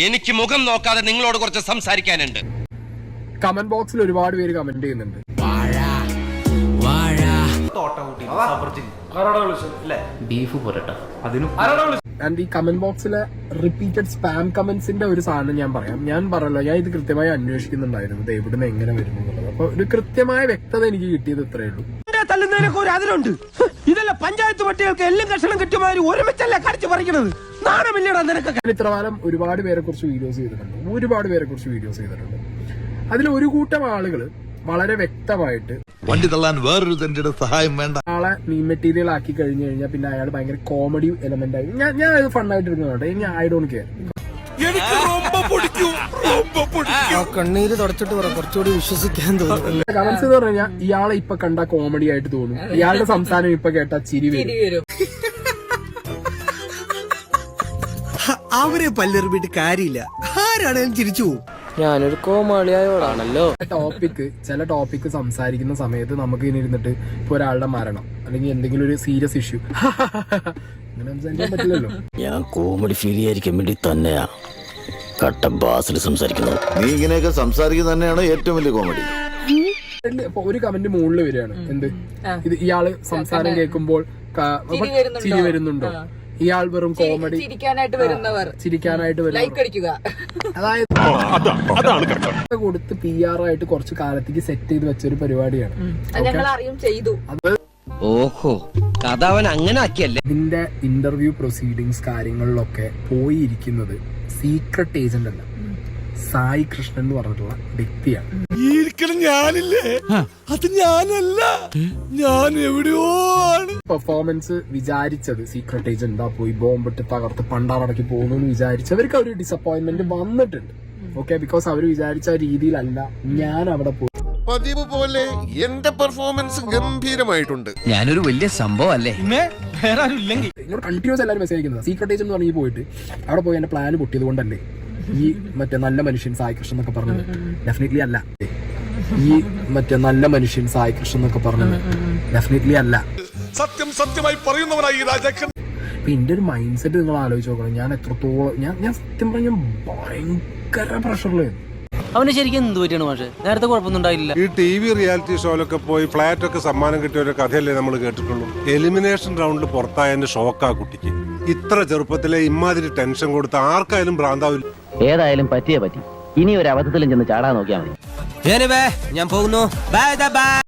എനിക്ക് മുഖം നോക്കാതെ നിങ്ങളോട് കുറച്ച് സംസാരിക്കാനുണ്ട്. കമന്റ് ബോക്സിൽ ഒരുപാട് പേര് കമന്റ് ചെയ്യുന്നുണ്ട്. ആൻഡ് ഈ കമന്റ് ബോക്സിലെ റിപ്പീറ്റഡ് സ്പാം കമന്റ്സിന്റെ ഒരു സാധനം ഞാൻ പറയാം. ഞാൻ പറഞ്ഞല്ലോ, ഞാൻ ഇത് കൃത്യമായി അന്വേഷിക്കുന്നുണ്ടായിരുന്നു, ഇത് എവിടുന്ന് എങ്ങനെ വരുന്നു എന്നുള്ളത്. അപ്പൊ ഒരു കൃത്യമായ വ്യക്തത എനിക്ക് കിട്ടിയത് ഇത്രയേ ഉള്ളൂ. തല്ലുന്നതിനൊക്കെ ഒരു അതിലുണ്ട്. ഇതല്ല പഞ്ചായത്ത് പട്ടികൾക്ക് എല്ലാം കഷണം കിട്ടുമാതിരി ഒരുമിച്ചല്ല കടിച്ചു പറിക്കണത്. നാണമില്ലടാ നിനക്ക്. ഇത്രകാലം ഒരുപാട് പേരെ കുറിച്ച് വീഡിയോസ് ചെയ്തിട്ടുണ്ട്. അതിൽ ഒരു കൂട്ടം ആളുകൾ വളരെ വ്യക്തമായിട്ട് വണ്ടി തള്ളാൻ വേറൊരു തന്റെ സഹായം വേണ്ട, ആളെ മീൻ മെറ്റീരിയൽ ആക്കി കഴിഞ്ഞു കഴിഞ്ഞാൽ പിന്നെ അയാൾ ഭയങ്കര കോമഡി എലമെന്റ് ആയി. ഞാൻ ഇത് ഫണ്ണായിട്ട് എടുക്കുന്നുണ്ട്. I don't care. കണ്ണീര് തുടച്ചിട്ട് കുറച്ചുകൂടി വിശ്വസിക്കാൻ തോന്നുന്നു. കമന്റ്സ് എന്ന് പറഞ്ഞു കഴിഞ്ഞാൽ ഇയാളെ ഇപ്പൊ കണ്ട കോമഡി ആയിട്ട് തോന്നും, ഇയാളുടെ സംസാരം ഇപ്പൊ കേട്ടാ ചിരി വരും. അവരെ പല്ലെറിഞ്ഞിട്ട് കാര്യമില്ല, ആരാണേലും ചിരിച്ചു പോകും. ഞാനൊരു കോമാളിയായോടാണല്ലോ. ചില ടോപ്പിക്ക് സംസാരിക്കുന്ന സമയത്ത് നമുക്ക് ഇനി ഇരുന്നിട്ട് ഇപ്പൊ ഒരാളുടെ മരണം അല്ലെങ്കിൽ എന്തെങ്കിലും ഒരു സീരിയസ് ഇഷ്യൂ അങ്ങനെ സംസാരിക്കാൻ പറ്റില്ലല്ലോ. ഞാൻ കോമഡി ഫീൽ ചെയ്യാതിരിക്കാൻ വേണ്ടി തന്നെയാ കട്ട ബാസിൽ സംസാരിക്കുന്നത്. നീ ഇങ്ങനെയൊക്കെ സംസാരിക്കുന്നത് തന്നെയാണ് ഏറ്റവും വലിയ കോമഡി. ഇപ്പൊ ഒരു കമന്റ് മുകളിൽ വരികയാണ്, എന്ത് ഇത് ഇയാള് സംസാരം കേൾക്കുമ്പോൾ ചിരി വരുന്നുണ്ടോ, ഇയാൾ വെറും കോമഡി ചിരിക്കാനായിട്ട് വരുന്നവർ, അതായത് കൊടുത്ത് PR ആയിട്ട് കുറച്ച് കാലത്തേക്ക് സെറ്റ് ചെയ്ത് വെച്ചൊരു പരിപാടിയാണ്. ഓഹോ, കഥ അവൻ അങ്ങനെ ആക്കിയല്ലേ. ഇതിന്റെ ഇന്റർവ്യൂ പ്രൊസീഡിങ്സ് കാര്യങ്ങളിലൊക്കെ പോയിരിക്കുന്നത് സീക്രട്ട് ഏജന്റ് അല്ല, സായി കൃഷ്ണൻ എന്ന് പറഞ്ഞിട്ടുള്ള വ്യക്തിയാണ്. ഞാനില്ലേ, അത് ഞാനല്ല, ഞാൻ എവിടെയോ ആണ്. പെർഫോമൻസ് വിചാരിച്ചത് സീക്രട്ട് ഏജന്റ് പോയി ബോംബിട്ട് തകർത്ത് പണ്ടാറടക്കി പോകുന്നു എന്ന് വിചാരിച്ചവർക്ക് ഒരു ഡിസപ്പോയിന്റ്മെന്റ് വന്നിട്ടുണ്ട്. ഓക്കെ, ബിക്കോസ് അവർ വിചാരിച്ച രീതിയിലല്ല ഞാൻ അവിടെ പോയി. പതിവ് പോലെ എന്റെ പെർഫോമൻസ് ഗംഭീരമായിട്ടുണ്ട്. ഞാനൊരു വലിയ സംഭവം അല്ലേ. വേറെ ആരും ഇല്ലെങ്കിൽ എന്നോട് കണ്ടിന്യൂസ് എല്ലാവരും മെസ്സേജ് അയക്കുന്നത് സീക്രട്ട് ഏജന്റ് എന്ന് പറഞ്ഞ് പോയിട്ട് അവിടെ പോയി എന്റെ പ്ലാൻ പൊട്ടിയത് കൊണ്ടല്ലേ ഈ മറ്റേ നല്ല മനുഷ്യൻ സായി കൃഷ്ണൻ എന്നൊക്കെ പറഞ്ഞത്. ഡെഫിനറ്റ്ലി അല്ല. ഈ മറ്റേ നല്ല മനുഷ്യൻ സായി കൃഷ്ണൻ എന്നൊക്കെ പറഞ്ഞത് ഡെഫിനറ്റ്ലി അല്ല. സത്യമായി പറയുന്നവനായി രാജാക്കൻ. എന്റെ ഒരു മൈൻഡ് സെറ്റ് നിങ്ങൾ ആലോചിച്ച് നോക്കണം. ഞാൻ എത്രത്തോളം ഞാൻ സത്യം പറഞ്ഞ ഭയങ്കര പ്രഷറിലായിരുന്നു. അവന് ശരിക്കും എന്ത് പറ്റിയാണ് പക്ഷേ, നേരത്തെ കുഴപ്പമൊന്നും ഉണ്ടായില്ല. ഈ TV റിയാലിറ്റി ഷോയിലൊക്കെ പോയി ഫ്ലാറ്റ് ഒക്കെ സമ്മാനം കിട്ടിയ ഒരു കഥയല്ലേ നമ്മൾ കേട്ടിട്ടുള്ളൂ. എലിമിനേഷൻ റൗണ്ടിൽ പുറത്തായതിന്റെ ഷോക്കാ കുട്ടിക്ക്. ഇത്ര ചെറുപ്പത്തിലെ ഇമാതിരി ടെൻഷൻ കൊടുത്ത് ആർക്കായാലും ഭ്രാന്താവില്ല. ഏതായാലും പറ്റിയേ പറ്റി. ഇനി ഒരു അബദ്ധത്തിലും ചെന്ന് ചാടാൻ നോക്കിയാൽ മതി. ഞാൻ പോകുന്നു.